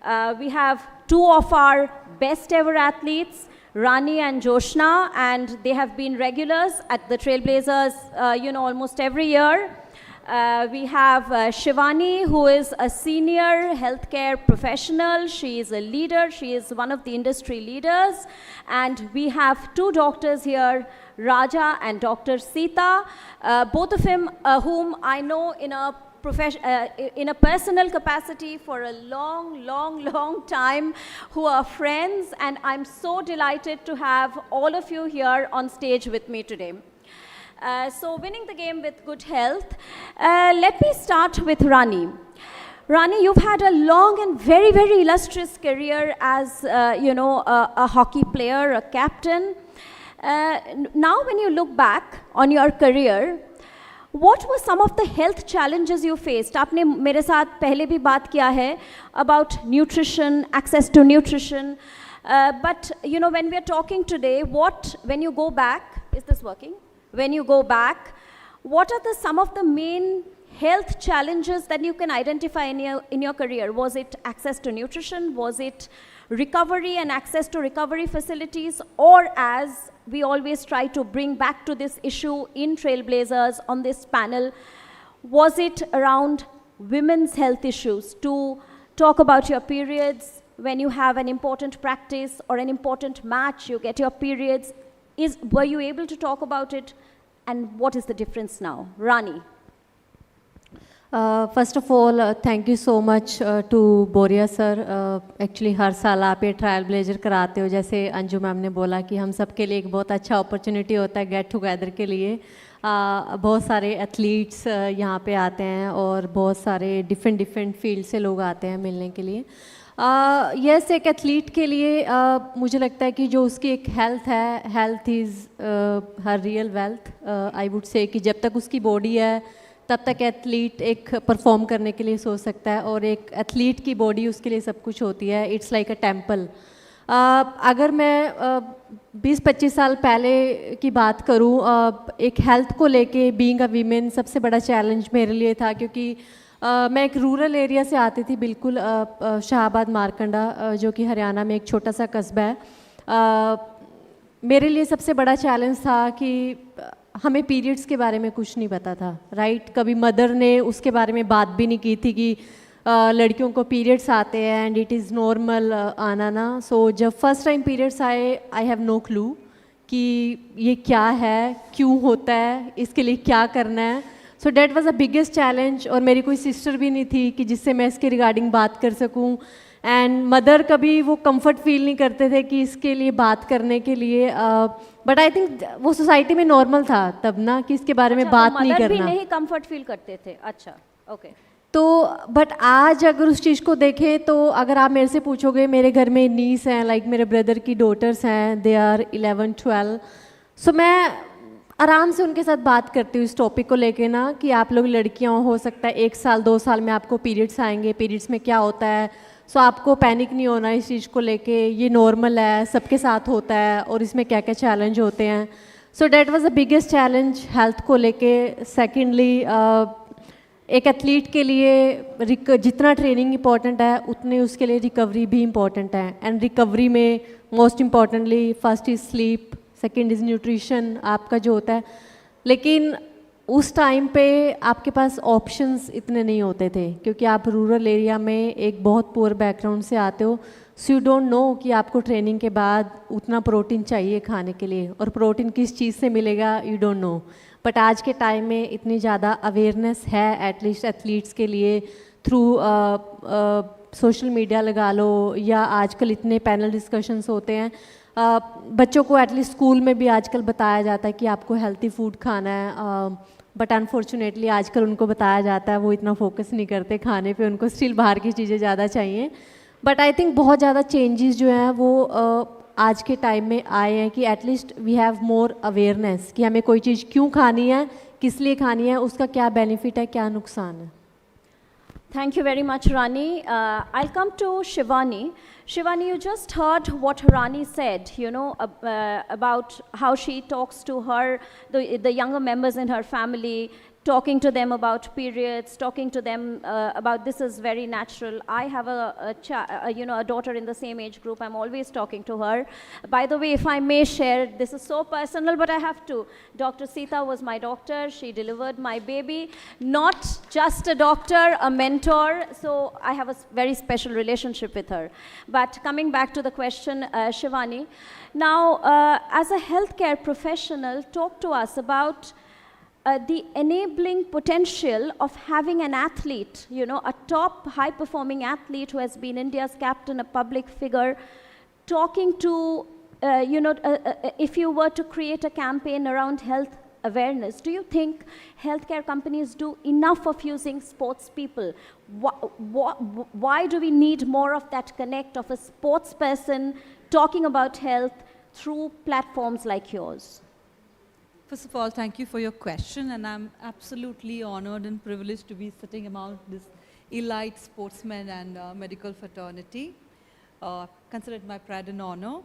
We have two of our best ever athletes, Rani and Joshna, and they have been regulars at the Trailblazers, almost every year. We have Shivani, who is a senior healthcare professional. She is a leader. She is one of the industry leaders. And we have two doctors here, Raja and Dr. Sita, both of whom I know in a personal capacity for a long time, who are friends, and I'm so delighted to have all of you here on stage with me today. So winning the game with good health. Let me start with Rani. Rani, you've had a long and very illustrious career as a hockey player, a captain. Now when you look back on your career, what were some of the health challenges you faced? आपने मेरे साथ पहले भी बात किया है about nutrition, access to nutrition. But when we are talking today, when you go back, is this working? When you go back, what are some of the main health challenges that you can identify in your career? Was it access to nutrition? Was it recovery and access to recovery facilities? Or, as we always try to bring back to this issue in Trailblazers on this panel, was it around women's health issues, to talk about your periods when you have an important practice or an important match, you get your periods? Were you able to talk about it, and what is the difference now? Rani. First of all, thank you so much to Boria sir. Actually हर साल आप ये trial blazer कराते हो, जैसे Anju ma'am ने बोला कि हम सब के लिए एक बहुत अच्छा अपॉर्चुनिटी होता है गेट टुगेदर के लिए. बहुत सारे एथलीट्स यहाँ पे आते हैं और बहुत सारे डिफरेंट फील्ड से लोग आते हैं मिलने के लिए. यस, एक एथलीट के लिए मुझे लगता है कि जो उसकी एक हेल्थ है, health is her real wealth. I would say कि जब तक उसकी बॉडी है तब तक एथलीट एक परफॉर्म करने के लिए सोच सकता है, और एक एथलीट की बॉडी उसके लिए सब कुछ होती है. It's like a temple. अगर मैं 20-25 साल पहले की बात करूं, एक हेल्थ को लेके बीइंग अ वीमेन सबसे बड़ा चैलेंज मेरे लिए था, क्योंकि मैं एक रूरल एरिया से आती थी, बिल्कुल शाहबाद मारकंडा, जो कि हरियाणा में एक छोटा सा कस्बा है. मेरे लिए सबसे बड़ा चैलेंज था कि हमें पीरियड्स के बारे में कुछ नहीं पता था, राइट. कभी मदर ने उसके बारे में बात भी नहीं की थी कि लड़कियों को पीरियड्स आते हैं एंड इट इज़ नॉर्मल आना ना. सो जब फर्स्ट टाइम पीरियड्स आए, आई हैव नो क्लू कि ये क्या है, क्यों होता है, इसके लिए क्या करना है. So that was a biggest challenge. और मेरी कोई सिस्टर भी नहीं थी कि जिससे मैं इसके रिगार्डिंग बात कर सकूं, एंड मदर कभी वो कंफर्ट फील नहीं करते थे कि इसके लिए बात करने के लिए. बट आई थिंक वो सोसाइटी में नॉर्मल था तब ना कि इसके बारे में बात नहीं करना. मदर भी नहीं कंफर्ट फील करते थे. अच्छा, ओके. तो बट आज अगर उस चीज़ को देखें तो अगर आप मेरे से पूछोगे, मेरे घर में नीस हैं, लाइक मेरे ब्रदर की डॉटर्स हैं, दे आर 11-12. सो मैं आराम से उनके साथ बात करती हूँ इस टॉपिक को लेके ना, कि आप लोग लड़कियाँ हो सकता है 1 साल 2 साल में आपको पीरियड्स आएंगे, पीरियड्स में क्या होता है. सो आपको पैनिक नहीं होना इस चीज़ को लेके, ये नॉर्मल है, सबके साथ होता है, और इसमें क्या क्या चैलेंज होते हैं. So that was the biggest challenge health को लेके. सेकेंडली, एक एथलीट के लिए जितना ट्रेनिंग इंपॉर्टेंट है उतने उसके लिए रिकवरी भी इंपॉर्टेंट है. एंड रिकवरी में most importantly first is sleep, second is nutrition आपका जो होता है. लेकिन उस टाइम पे आपके पास ऑप्शंस इतने नहीं होते थे, क्योंकि आप रूरल एरिया में एक बहुत पुअर बैकग्राउंड से आते हो. सो यू डोंट नो कि आपको ट्रेनिंग के बाद उतना प्रोटीन चाहिए खाने के लिए, और प्रोटीन किस चीज़ से मिलेगा यू डोंट नो. बट आज के टाइम में इतनी ज़्यादा अवेयरनेस है एटलीस्ट एथलीट्स के लिए, थ्रू सोशल मीडिया लगा लो, या आजकल इतने पैनल डिस्कशंस होते हैं. बच्चों को एटलीस्ट स्कूल में भी आजकल बताया जाता है कि आपको हेल्थी फूड खाना है. बट अनफॉर्चुनेटली आजकल उनको बताया जाता है, वो इतना फोकस नहीं करते खाने पे, उनको स्टिल बाहर की चीज़ें ज़्यादा चाहिए. बट आई थिंक बहुत ज़्यादा चेंजेस जो हैं वो आज के टाइम में आए हैं, कि at least we have more awareness कि हमें कोई चीज़ क्यों खानी है, किस लिए खानी है, उसका क्या बेनिफिट है, क्या नुकसान है. Thank you very much, Rani. I'll come to Shivani. Shivani, you just heard what Rani said, about how she talks to the younger members in her family, talking to them about periods, talking to them about this is very natural. I have a daughter in the same age group. I'm always talking to her. By the way, if I may share, this is so personal, but I have to. Dr. Sita was my doctor. She delivered my baby. Not just a doctor, a mentor. So I have a very special relationship with her. But coming back to the question, Shivani, now as a healthcare professional, talk to us about the enabling potential of having an athlete, a top high-performing athlete who has been India's captain, a public figure, talking to, if you were to create a campaign around health awareness, do you think healthcare companies do enough of using sports people? Why do we need more of that connect of a sports person talking about health through platforms like yours? First of all, thank you for your question, and I'm absolutely honored and privileged to be sitting among this elite sportsmen and medical fraternity. Consider it my pride and honor.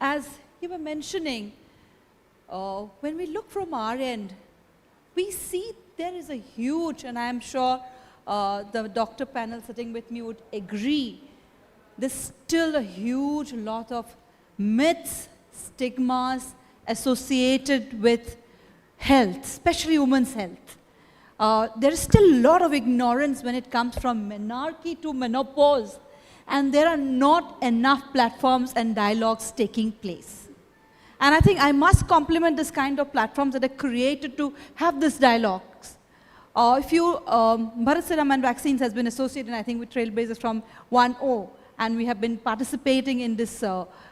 As you were mentioning, when we look from our end, we see there is a huge, and I'm sure the doctor panel sitting with me would agree, there's still a huge lot of myths, stigmas, associated with health, especially women's health. There is still a lot of ignorance when it comes from menarche to menopause, and there are not enough platforms and dialogues taking place. And I think I must compliment this kind of platforms that are created to have this dialogues. Bharat Serum and Vaccines has been associated, I think, with Trailblazers from 1.0, and we have been participating in this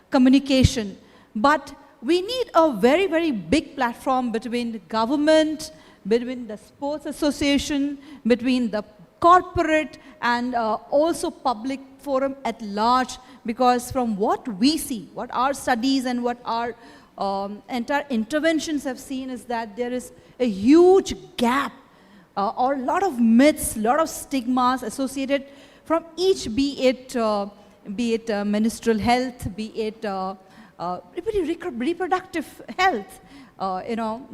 communication. But we need a very, very big platform between the government, between the sports association, between the corporate and also public forum at large, because from what we see, what our studies and what our entire interventions have seen is that there is a huge gap or a lot of myths, a lot of stigmas associated from each, be it menstrual health, be it reproductive health,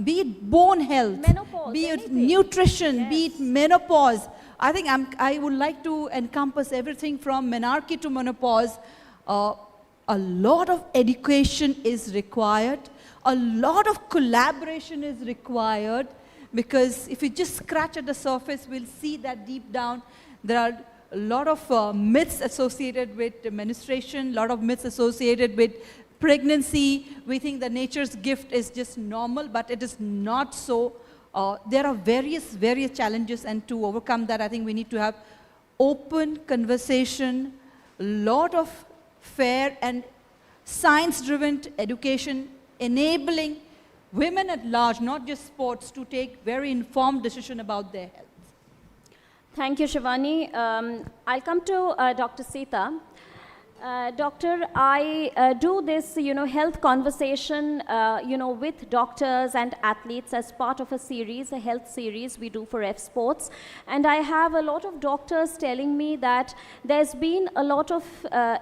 be it bone health, menopause, be it anything. nutrition, Yes. be it menopause. I think I would like to encompass everything from menarche to menopause. A lot of education is required. A lot of collaboration is required, because if you just scratch at the surface, we'll see that deep down there are a lot of myths associated with menstruation, a lot of myths associated with pregnancy. We think that nature's gift is just normal, but it is not so. There are various challenges, and to overcome that, I think we need to have open conversation, a lot of fair and science-driven education, enabling women at large, not just sports, to take very informed decision about their health. Thank you, Shivani. I'll come to Dr. Sita. Doctor, I do this, health conversation, with doctors and athletes as part of a series, a health series we do for F Sports. And I have a lot of doctors telling me that there's been a lot of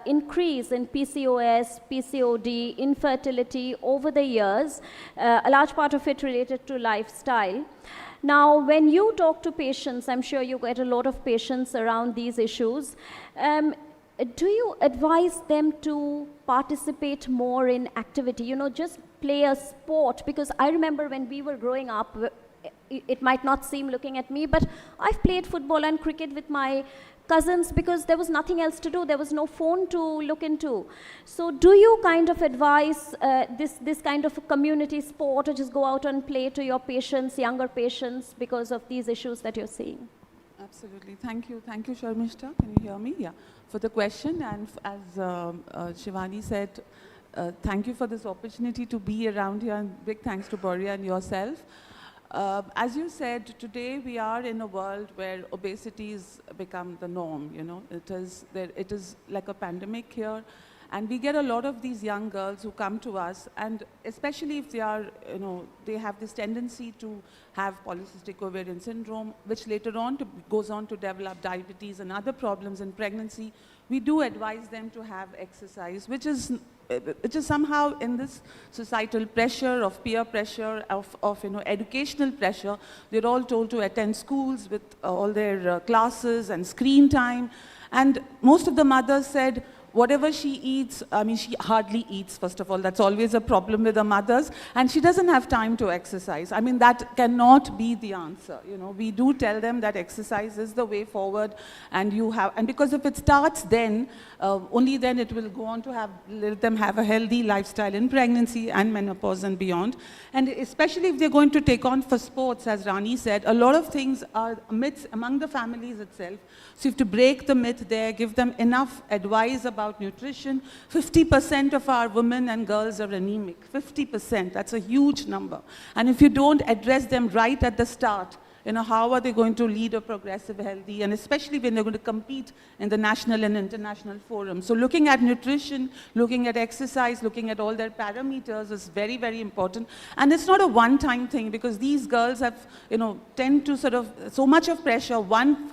increase in PCOS, PCOD, infertility over the years, a large part of it related to lifestyle. Now, when you talk to patients, I'm sure you get a lot of patients around these issues. Do you advise them to participate more in activity, just play a sport? Because I remember when we were growing up, it might not seem looking at me, but I've played football and cricket with my cousins because there was nothing else to do. There was no phone to look into. So do you kind of advise this kind of a community sport, or just go out and play to your patients, younger patients, because of these issues that you're seeing? Absolutely. Thank you, Sharmishta. Can you hear me? Yeah. For the question, and as Shivani said, thank you for this opportunity to be around here, and big thanks to Boria and yourself. As you said, today we are in a world where obesity has become the norm. It is like a pandemic here. And we get a lot of these young girls who come to us, and especially if they are, they have this tendency to have polycystic ovarian syndrome, which later on goes on to develop diabetes and other problems in pregnancy. We do advise them to have exercise, which is it is somehow in this societal pressure of peer pressure, of educational pressure, they're all told to attend schools with all their classes and screen time. And most of the mothers said, whatever she eats, I mean, she hardly eats, first of all. That's always a problem with the mothers. And she doesn't have time to exercise. I mean, that cannot be the answer. We do tell them that exercise is the way forward. And because if it starts then, only then it will go on to let them have a healthy lifestyle in pregnancy and menopause and beyond. And especially if they're going to take on for sports, as Rani said, a lot of things are myths among the families itself. So you have to break the myth there, give them enough advice about nutrition. 50% of our women and girls are anemic. 50%, that's a huge number. And if you don't address them right at the start, how are they going to lead a progressive, healthy, and especially when they're going to compete in the national and international forums. So looking at nutrition, looking at exercise, looking at all their parameters is very, very important. And it's not a one-time thing, because these girls have, tend to so much of pressure. One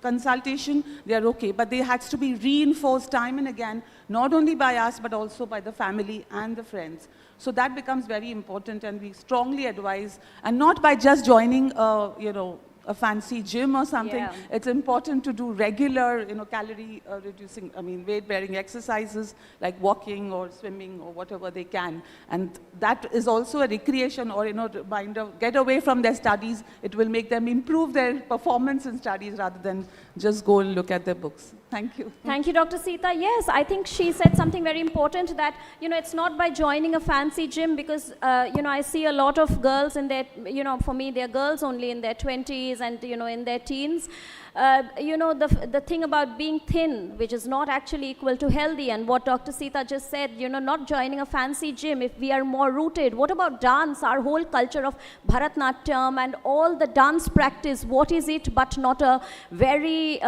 consultation, they are okay, but they has to be reinforced time and again, not only by us, but also by the family and the friends. So that becomes very important, and we strongly advise, and not by just joining, a fancy gym or something. Yeah. It's important to do regular, calorie reducing, weight-bearing exercises like walking or swimming or whatever they can. And that is also a recreation, or, get away from their studies. It will make them improve their performance in studies rather than just go and look at their books. Thank you. Thank you, Dr. Sita. Yes, I think she said something very important, that, it's not by joining a fancy gym, because, I see a lot of girls in their, for me, they're girls only in their 20s and, in their teens. The thing about being thin, which is not actually equal to healthy, and what Dr. Sita just said, not joining a fancy gym, if we are more rooted. What about dance? Our whole culture of Bharatnatyam and all the dance practice, what is it but not a very,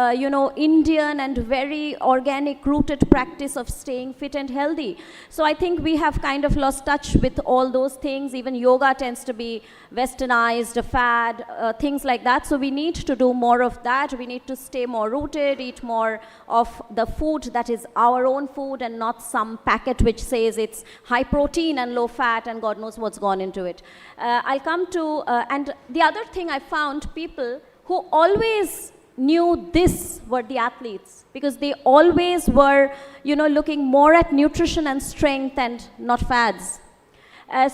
Indian and very organic rooted practice of staying fit and healthy? So I think we have kind of lost touch with all those things. Even yoga tends to be westernized, a fad, things like that. So we need to do more of that. We need to stay more rooted, eat more of the food that is our own food, and not some packet which says it's high protein and low fat and God knows what's gone into it. I'll come to, and the other thing I found, people who always knew this were the athletes, because they always were, looking more at nutrition and strength and not fads.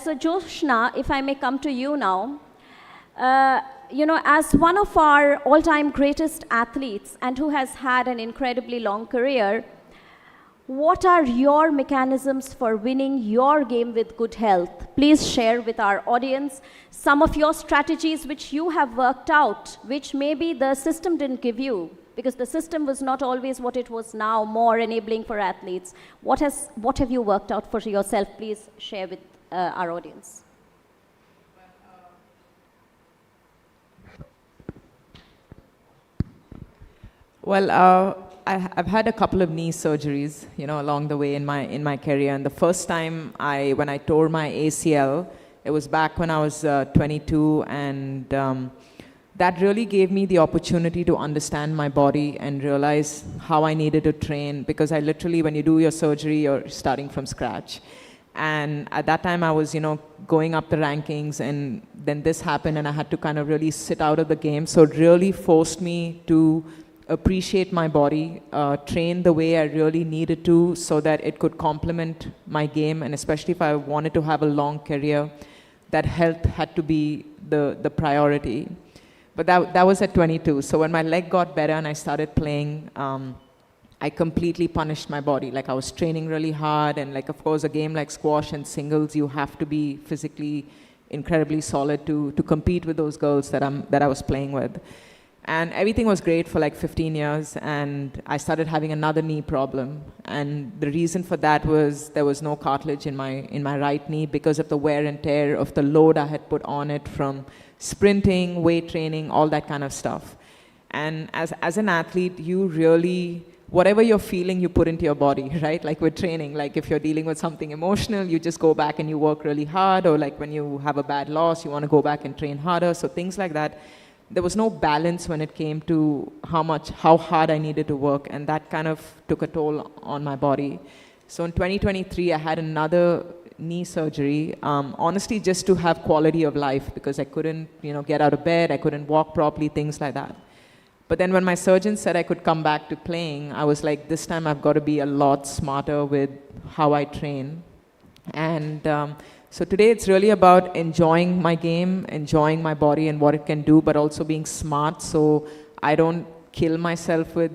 So Joshna, if I may come to you now, as one of our all-time greatest athletes and who has had an incredibly long career, what are your mechanisms for winning your game with good health? Please share with our audience some of your strategies which you have worked out, which maybe the system didn't give you, because the system was not always what it was now, more enabling for athletes. What have you worked out for yourself? Please share with our audience. Well, I've had a couple of knee surgeries, along the way in my career. And the first time when I tore my ACL, it was back when I was 22, and that really gave me the opportunity to understand my body and realize how I needed to train, because I literally, when you do your surgery, you're starting from scratch. And at that time I was, going up the rankings, and then this happened and I had to kind of really sit out of the game. So it really forced me to appreciate my body, train the way I really needed to, so that it could complement my game. And especially if I wanted to have a long career, that health had to be the priority. But that was at 22. So when my leg got better and I started playing, I completely punished my body. Like, I was training really hard, and like, of course, a game like squash and singles, you have to be physically incredibly solid to compete with those girls that I was playing with. And everything was great for like 15 years, and I started having another knee problem. And the reason for that was there was no cartilage in my right knee because of the wear and tear of the load I had put on it from sprinting, weight training, all that kind of stuff. And as an athlete, you really, whatever you're feeling, you put into your body, right? Like with training, like if you're dealing with something emotional, you just go back and you work really hard, or like when you have a bad loss, you want to go back and train harder. So things like that. There was no balance when it came to how hard I needed to work, and that kind of took a toll on my body. So in 2023, I had another knee surgery, honestly, just to have quality of life because I couldn't, get out of bed, I couldn't walk properly, things like that. But then when my surgeon said I could come back to playing, I was like, this time I've got to be a lot smarter with how I train. And so today it's really about enjoying my game, enjoying my body and what it can do, but also being smart so I don't kill myself with,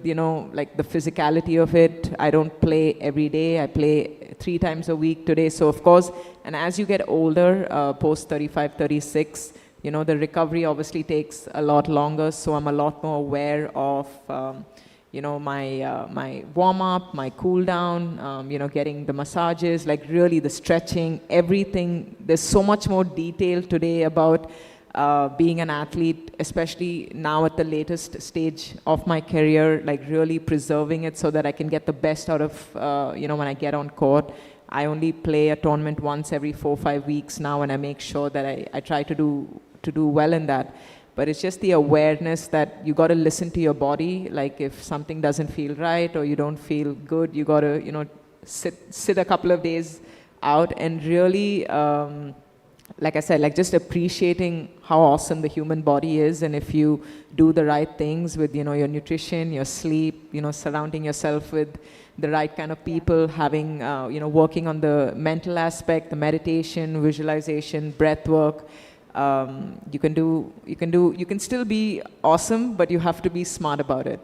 like the physicality of it. I don't play every day. I play 3 times a week today. So of course, and as you get older, post 35, 36, the recovery obviously takes a lot longer. So I'm a lot more aware of, my warm-up, my cool-down, getting the massages, like really the stretching, everything. There's so much more detail today about being an athlete, especially now at the latest stage of my career, like really preserving it so that I can get the best out of, when I get on court. I only play a tournament once every 4 or 5 weeks now, and I make sure that I try to do well in that. But it's just the awareness that you got to listen to your body. Like if something doesn't feel right or you don't feel good, you got to, sit a couple of days out and really, like I said, like just appreciating how awesome the human body is. And if you do the right things with, your nutrition, your sleep, surrounding yourself with the right kind of people, having, working on the mental aspect, the meditation, visualization, breath work, you can still be awesome, but you have to be smart about it.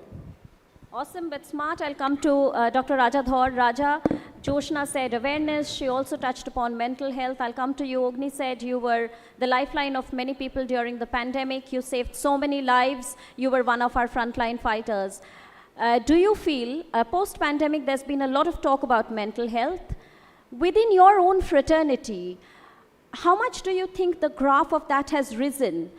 Awesome but smart. I'll come to Dr. Raja Dhor. Raja, Joshna said awareness. She also touched upon mental health. I'll come to you. Ogni said you were the lifeline of many people during the pandemic. You saved so many lives. You were one of our frontline fighters. Do you feel, post-pandemic, there's been a lot of talk about mental health. Within your own fraternity, how much do you think the graph of that has risen?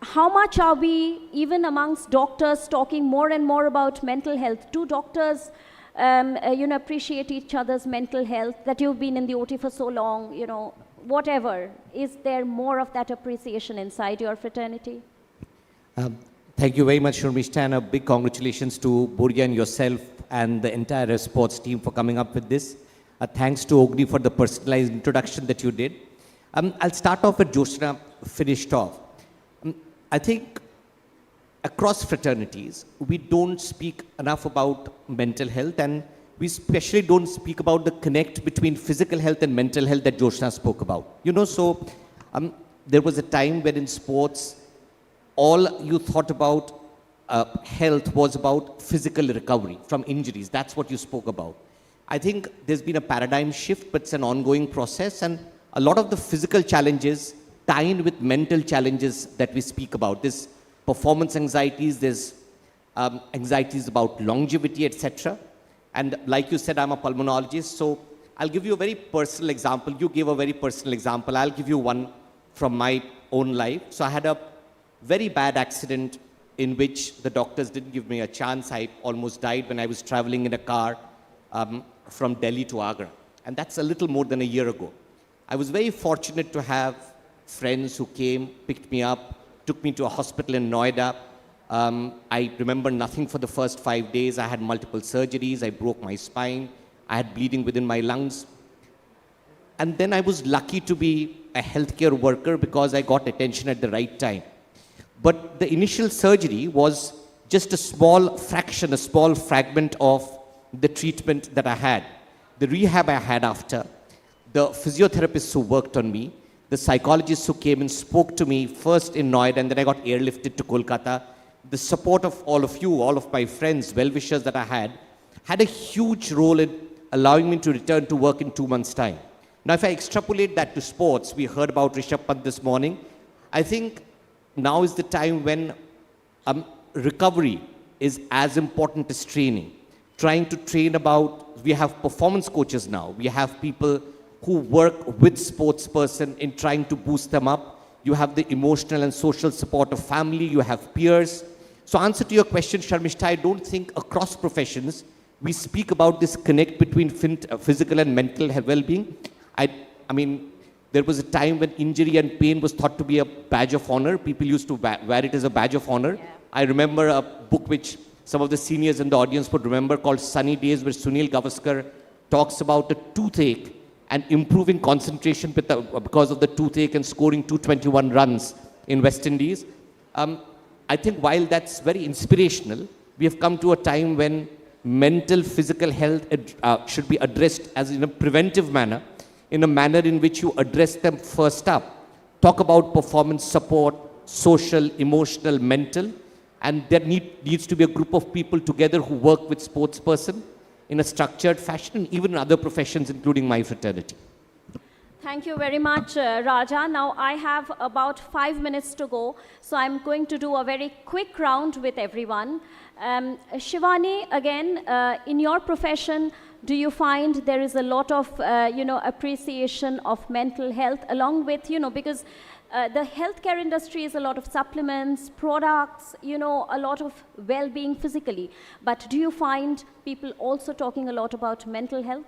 How much are we, even amongst doctors, talking more and more about mental health? Do doctors, appreciate each other's mental health, that you've been in the OT for so long, whatever? Is there more of that appreciation inside your fraternity? Thank you very much, Shurmishta, and a big congratulations to Burya and yourself and the entire sports team for coming up with this. Thanks to Ogni for the personalized introduction that you did. I'll start off with Joshna finished off. I think across fraternities, we don't speak enough about mental health, and we especially don't speak about the connect between physical health and mental health that Joshna spoke about. There was a time when in sports, all you thought about health was about physical recovery from injuries. That's what you spoke about. I think there's been a paradigm shift, but it's an ongoing process, and a lot of the physical challenges tie in with mental challenges that we speak about. There's performance anxieties, there's anxieties about longevity, etc. And like you said, I'm a pulmonologist, so I'll give you a very personal example. You gave a very personal example. I'll give you one from my own life. So I had a very bad accident in which the doctors didn't give me a chance. I almost died when I was traveling in a car from Delhi to Agra. And that's a little more than a year ago. I was very fortunate to have friends who came, picked me up, took me to a hospital in Noida. I remember nothing for the first 5 days. I had multiple surgeries. I broke my spine. I had bleeding within my lungs. And then I was lucky to be a healthcare worker because I got attention at the right time. But the initial surgery was just a small fraction, a small fragment of the treatment that I had. The rehab I had after, the physiotherapists who worked on me, the psychologists who came and spoke to me first in Noida, and then I got airlifted to Kolkata. The support of all of you, all of my friends, well-wishers that I had a huge role in allowing me to return to work in 2 months' time. Now, if I extrapolate that to sports, we heard about Rishabh Pant this morning. I think now is the time when recovery is as important as training. Trying to train about, we have performance coaches now. We have people who work with sports person in trying to boost them up. You have the emotional and social support of family. You have peers. So answer to your question, Sharmishta, I don't think across professions we speak about this connect between physical and mental well-being. I mean, there was a time when injury and pain was thought to be a badge of honor. People used to wear it as a badge of honor. Yeah. I remember a book which some of the seniors in the audience would remember called Sunny Days, where Sunil Gavaskar talks about a toothache and improving concentration because of the toothache and scoring 221 runs in West Indies. I think while that's very inspirational, we have come to a time when mental, physical health should be addressed as in a preventive manner, in a manner in which you address them first up. Talk about performance support, social, emotional, mental, and there needs to be a group of people together who work with sports person in a structured fashion, and even in other professions, including my fraternity. Thank you very much, Raja. Now I have about 5 minutes to go, so I'm going to do a very quick round with everyone. Shivani, again, in your profession, do you find there is a lot of, appreciation of mental health along with, because the healthcare industry is a lot of supplements, products, a lot of well-being physically. But do you find people also talking a lot about mental health?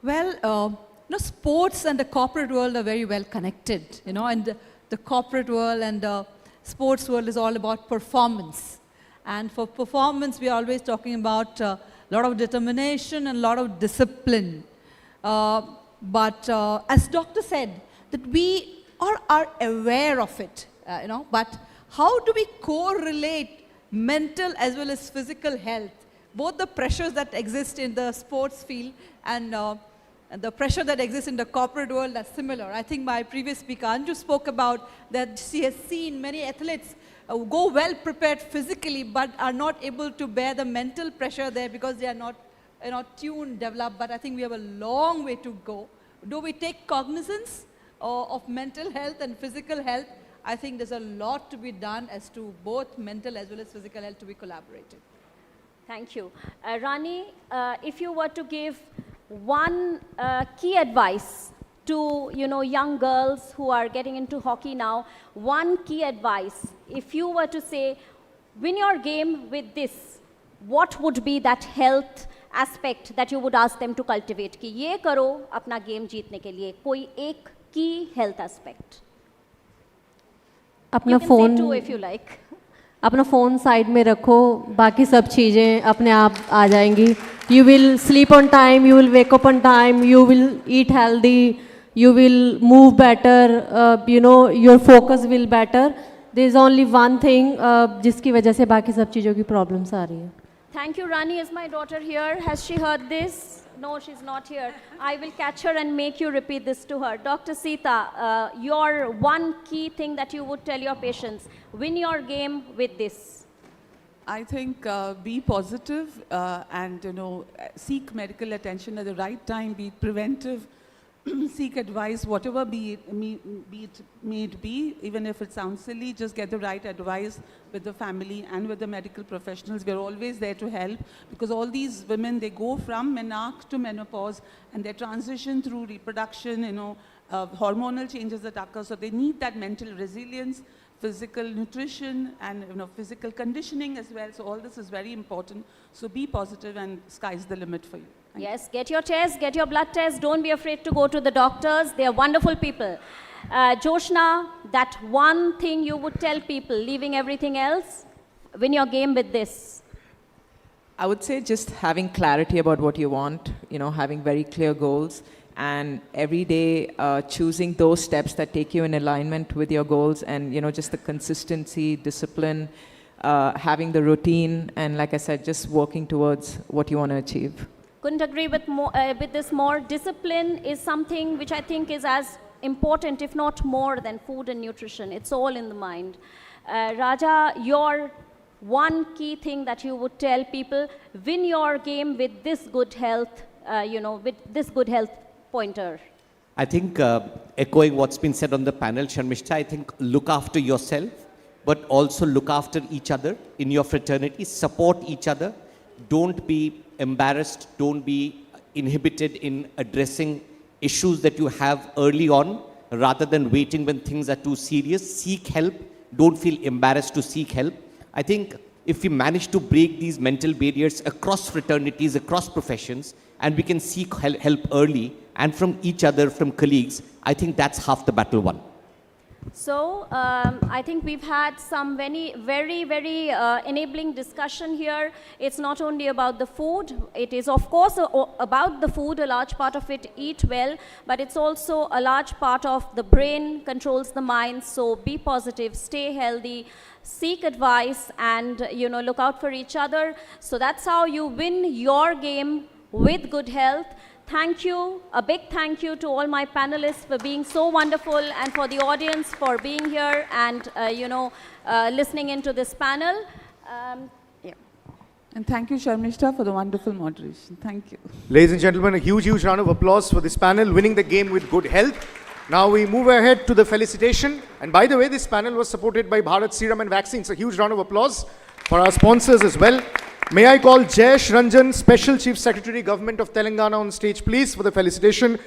Well, sports and the corporate world are very well connected, and the corporate world and the sports world is all about performance. And for performance, we are always talking about a lot of determination and a lot of discipline. But as doctor said, that we are aware of it, but how do we correlate mental as well as physical health? Both the pressures that exist in the sports field and the pressure that exists in the corporate world are similar. I think my previous speaker, Anju, spoke about that she has seen many athletes go well prepared physically but are not able to bear the mental pressure there because they are not tuned, developed. But I think we have a long way to go. Do we take cognizance of mental health and physical health? I think there's a lot to be done as to both mental as well as physical health to be collaborated. Thank you. Rani, if you were to give one key advice to young girls who are getting into hockey now, one key advice, if you were to say, win your game with this, what would be that health aspect that you would ask them to cultivate? कि ये करो अपना game जीतने के लिए, कोई एक key health aspect. अपना You can phone say two if you like. अपना फ़ोन साइड में रखो, बाकी सब चीज़ें अपने आप आ जाएंगी. You will sleep on time, you will wake up on time, you will eat healthy, you will move better, your focus will better. There is only one thing जिसकी वजह से बाकी सब चीज़ों की problems आ रही है. Thank you, Rani. Is my daughter here? Has she heard this? No, she's not here. I will catch her and make you repeat this to her. Dr. Sita, your one key thing that you would tell your patients, win your game with this. I think be positive and seek medical attention at the right time, be preventive, seek advice, whatever may it be, even if it sounds silly, just get the right advice with the family and with the medical professionals. We're always there to help because all these women, they go from menarche to menopause and they transition through reproduction, hormonal changes that occur. So they need that mental resilience, physical nutrition and physical conditioning as well. So all this is very important. So be positive and sky's the limit for you. Yes, get your test, get your blood test. Don't be afraid to go to the doctors. They are wonderful people. Joshna, that one thing you would tell people, leaving everything else, win your game with this. I would say just having clarity about what you want, having very clear goals, and every day choosing those steps that take you in alignment with your goals, and just the consistency, discipline, having the routine, and like I said, just working towards what you want to achieve. Couldn't agree with this more. Discipline is something which I think is as important, if not more, than food and nutrition. It's all in the mind. Raja, your one key thing that you would tell people, win your game with this good health, with this good health pointer. I think echoing what's been said on the panel, Sharmishta, I think look after yourself, but also look after each other in your fraternity, support each other. Don't be embarrassed, don't be inhibited in addressing issues that you have early on rather than waiting when things are too serious. Seek help, don't feel embarrassed to seek help. I think if we manage to break these mental barriers across fraternities, across professions, and we can seek help early and from each other, from colleagues, I think that's half the battle won. So I think we've had some very enabling discussion here. It's not only about the food. It is of course about the food, a large part of it, eat well, but it's also a large part of the brain, controls the mind. So be positive, stay healthy, seek advice, and look out for each other. So that's how you win your game with good health. Thank you, a big thank you to all my panelists for being so wonderful, and for the audience for being here and listening into this panel. Yeah. And thank you, Sharmishta, for the wonderful moderation. Thank you. Ladies and gentlemen, a huge round of applause for this panel, winning the game with good health. Now we move ahead to the felicitation. And by the way, this panel was supported by Bharat Serum and Vaccines. A huge round of applause for our sponsors as well. May I call Jayesh Ranjan, Special Chief Secretary, Government of Telangana, on stage, please, for the felicitation.